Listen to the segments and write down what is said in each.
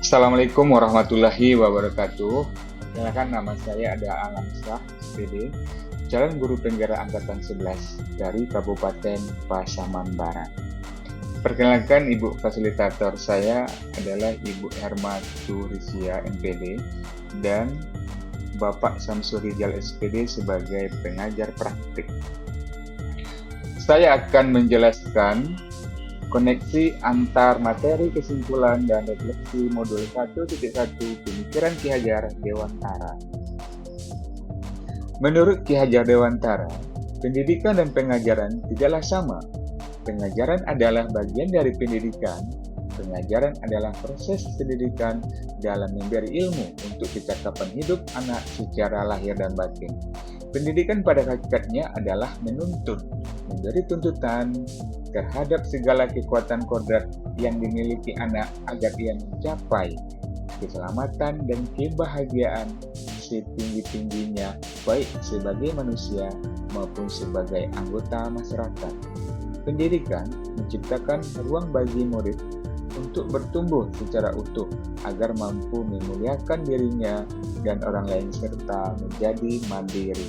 Assalamualaikum warahmatullahi wabarakatuh. Perkenalkan, nama saya Alam Syah, SPD, calon guru penggerak angkatan 11 dari Kabupaten Pasaman Barat. Perkenalkan, Ibu fasilitator saya adalah Ibu Hermatu Rizia, MPD, dan Bapak Samsul Rijal, SPD, sebagai pengajar praktik. Saya akan menjelaskan koneksi antar materi, kesimpulan, dan refleksi modul 1.1 Pemikiran Ki Hajar Dewantara. Menurut Ki Hajar Dewantara, pendidikan dan pengajaran tidaklah sama. Pengajaran adalah bagian dari pendidikan. Pengajaran adalah proses pendidikan dalam memberi ilmu untuk kecakapan hidup anak secara lahir dan batin. Pendidikan pada hakikatnya adalah menuntut, memberi tuntutan terhadap segala kekuatan kodrat yang dimiliki anak agar ia mencapai keselamatan dan kebahagiaan setinggi-tingginya, baik sebagai manusia maupun sebagai anggota masyarakat. Pendidikan menciptakan ruang bagi murid untuk bertumbuh secara utuh agar mampu memuliakan dirinya dan orang lain serta menjadi mandiri.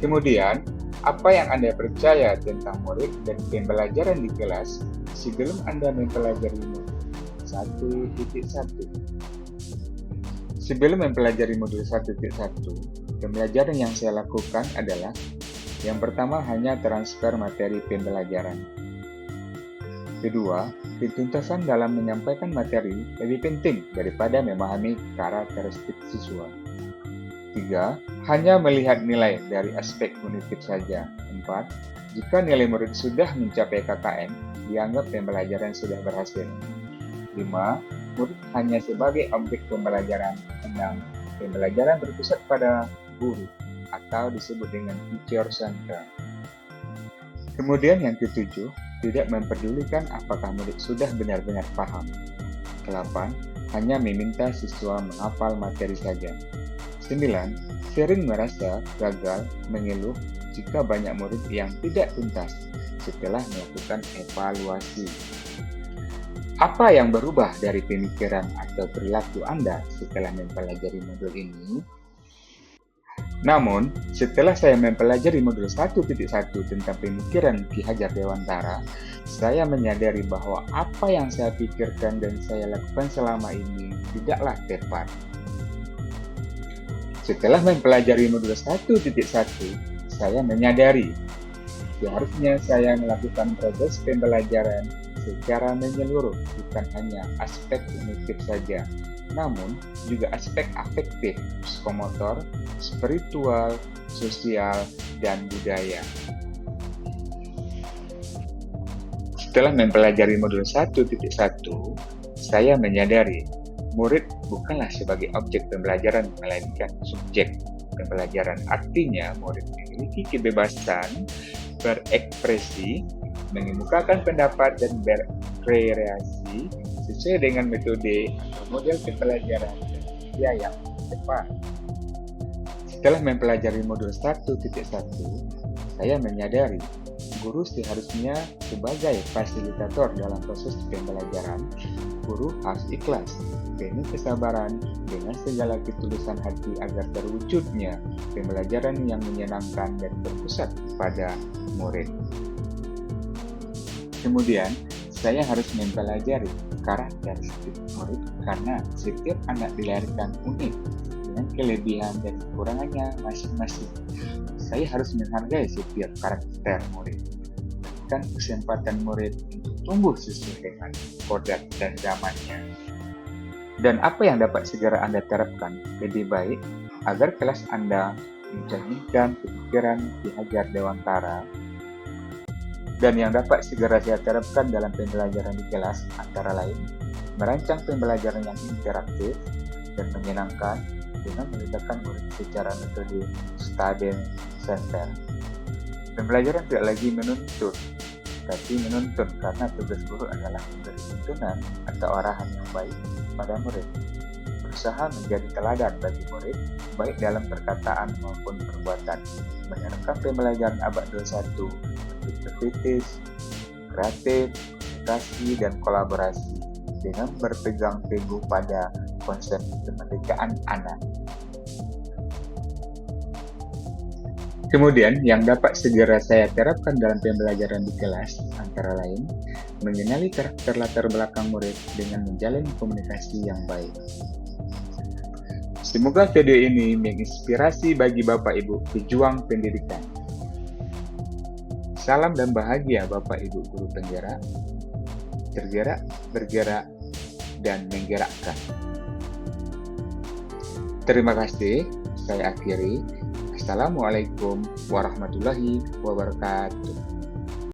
Kemudian, apa yang Anda percaya tentang murid dan pembelajaran di kelas sebelum Anda mempelajari modul 1.1? Sebelum mempelajari modul 1.1, pembelajaran yang saya lakukan adalah yang pertama, hanya transfer materi pembelajaran. Kedua, ketuntasan dalam menyampaikan materi lebih penting daripada memahami karakteristik siswa. Tiga, hanya melihat nilai dari aspek kognitif saja. Empat, jika nilai murid sudah mencapai KKM, dianggap pembelajaran sudah berhasil. Lima, murid hanya sebagai objek pembelajaran. Enam, pembelajaran berpusat pada guru atau disebut dengan teacher center. Kemudian yang ketujuh, tidak memperdulikan apakah murid sudah benar-benar paham. 8. Hanya meminta siswa menghafal materi saja. 9. Sering merasa gagal mengeluh jika banyak murid yang tidak tuntas setelah melakukan evaluasi. Apa yang berubah dari pemikiran atau perilaku Anda setelah mempelajari modul ini? Namun, setelah saya mempelajari modul 1.1 tentang pemikiran Ki Hajar Dewantara, saya menyadari bahwa apa yang saya pikirkan dan saya lakukan selama ini tidaklah tepat. Setelah mempelajari modul 1.1, saya menyadari seharusnya saya melakukan proses pembelajaran secara menyeluruh, bukan hanya aspek kognitif saja, namun juga aspek afektif, psikomotor, spiritual, sosial, dan budaya. Setelah mempelajari modul 1.1, saya menyadari murid bukanlah sebagai objek pembelajaran, melainkan subjek pembelajaran. Artinya, murid memiliki kebebasan berekspresi, mengemukakan pendapat, dan berkreasi sesuai dengan metode atau model pembelajaran dia yang tepat. Setelah mempelajari modul 1.1, saya menyadari guru seharusnya sebagai fasilitator dalam proses pembelajaran. Guru harus ikhlas, penuh kesabaran, dengan segala ketulusan hati agar terwujudnya pembelajaran yang menyenangkan dan berpusat pada murid. Kemudian, saya harus mempelajari karakteristik murid karena setiap anak dilahirkan unik dengan kelebihan dan kekurangannya masing-masing. Saya harus menghargai setiap karakter murid, memberikan kesempatan murid untuk tumbuh sesuai dengan kodrat dan zamannya. Dan apa yang dapat segera Anda terapkan lebih baik agar kelas Anda mencerminkan pemikiran Ki Hajar Dewantara. Dan yang dapat segera saya terapkan dalam pembelajaran di kelas antara lain merancang pembelajaran yang interaktif dan menyenangkan dengan melibatkan murid secara metode student center. Pembelajaran tidak lagi menuntut, tapi menuntun, karena tugas guru adalah memberi tuntunan atau arahan yang baik pada murid. Berusaha menjadi teladan bagi murid, baik dalam perkataan maupun perbuatan. Menerapkan pembelajaran abad 21 kritis, kreatif, komunikasi, dan kolaborasi. dengan berpegang teguh pada konsep kemerdekaan anak. Kemudian, yang dapat segera saya terapkan dalam pembelajaran di kelas, antara lain, mengenali karakter latar belakang murid dengan menjalin komunikasi yang baik. Semoga video ini menginspirasi bagi Bapak Ibu pejuang pendidikan. Salam dan bahagia Bapak Ibu guru penggerak, tergerak, bergerak, dan menggerakkan. Terima kasih, saya akhiri. Assalamualaikum warahmatullahi wabarakatuh.